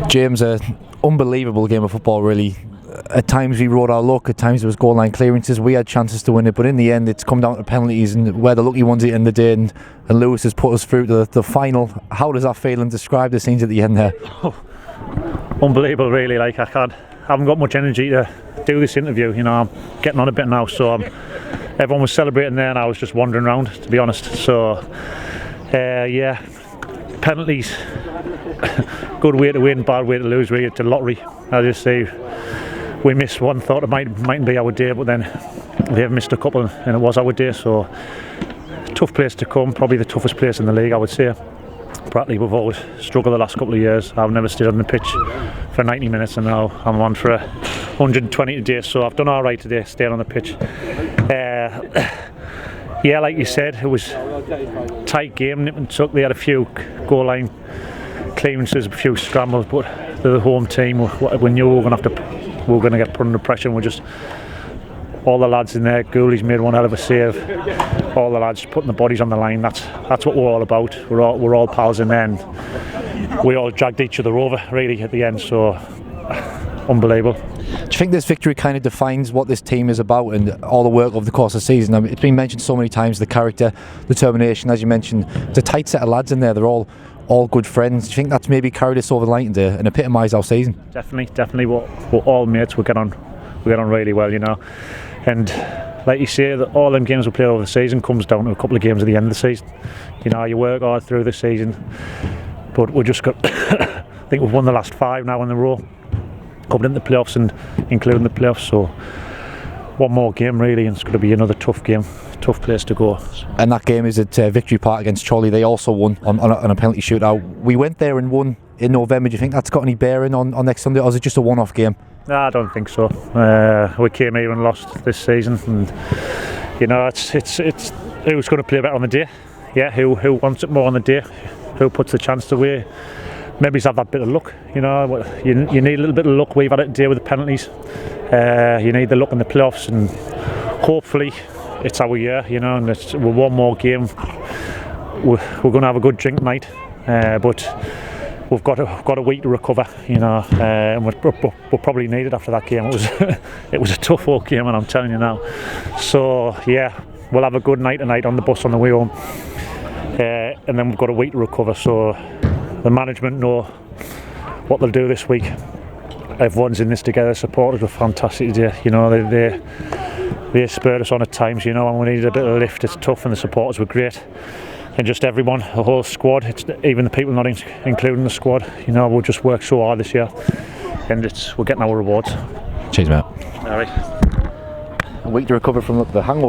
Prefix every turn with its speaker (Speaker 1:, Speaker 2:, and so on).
Speaker 1: James, an unbelievable game of football, really. At times we rode our luck, at times there was goal line clearances, we had chances to win it, but in the end it's come down to penalties, and we're the lucky ones at the end of the day, and Lewis has put us through to the final. How does that feel, and describe the scenes at the end there?
Speaker 2: Unbelievable, really. Like, I haven't got much energy to do this interview, you know. I'm getting on a bit now, so everyone was celebrating there and I was just wandering around, to be honest. So yeah, penalties, good way to win, bad way to lose, really. It's a lottery. I just say we missed one, thought it mightn't be our day, but then they've missed a couple and it was our day. So tough place to come, probably the toughest place in the league, I would say. Brackley, we've always struggled the last couple of years. I've never stayed on the pitch for 90 minutes and now I'm on for 120 today, so I've done alright today staying on the pitch. Yeah, like you said, it was a tight game, nip and tuck. They had a few goal line clearances, a few scrambles, but they're the home team. We knew we were going to get put under pressure, and we're just, all the lads in there. Gooley's made one hell of a save. All the lads putting the bodies on the line. That's what we're all about. We're all pals in there, and we all dragged each other over really at the end. So unbelievable.
Speaker 1: Do you think this victory kind of defines what this team is about and all the work over the course of the season? I mean, it's been mentioned so many times, the character, determination, as you mentioned. It's a tight set of lads in there. They're all good friends. Do you think that's maybe carried us over the line today and epitomised our season?
Speaker 2: Definitely. We're all mates. We get on really well, you know. And like you say, all them games we play over the season comes down to a couple of games at the end of the season. You know, you work hard through the season, but we just got I think we've won the last 5 now in a row, coming into the playoffs and including the playoffs. So one more game really, and it's going to be another tough game, tough place to go.
Speaker 1: And that game is at Victory Park against Chorley. They also won on a penalty shootout. We went there and won in November. Do you think that's got any bearing on next Sunday, or is it just a one-off game?
Speaker 2: No, I don't think so. We came here and lost this season, and you know, it's who's going to play better on the day. Yeah, who wants it more on the day, who puts the chance away. Maybe have that bit of luck, you know. You need a little bit of luck. We've had it today with the penalties. You need the luck in the playoffs, and hopefully it's our year, you know. And we're one more game. We're going to have a good drink tonight, but we've got a week to recover, you know. And we're probably needed after that game. It was a tough old game, and I'm telling you now. So yeah, we'll have a good night tonight on the bus on the way home, and then we've got a week to recover. So the management know what they'll do this week. Everyone's in this together. Supporters were fantastic today. You know, they spurred us on at times. You know, and we needed a bit of a lift. It's tough, and the supporters were great. And just everyone, the whole squad. It's even the people not including the squad. You know, we'll just work so hard this year, and we're getting our rewards.
Speaker 1: Cheers, mate.
Speaker 2: All right.
Speaker 1: A week to recover from the hangover.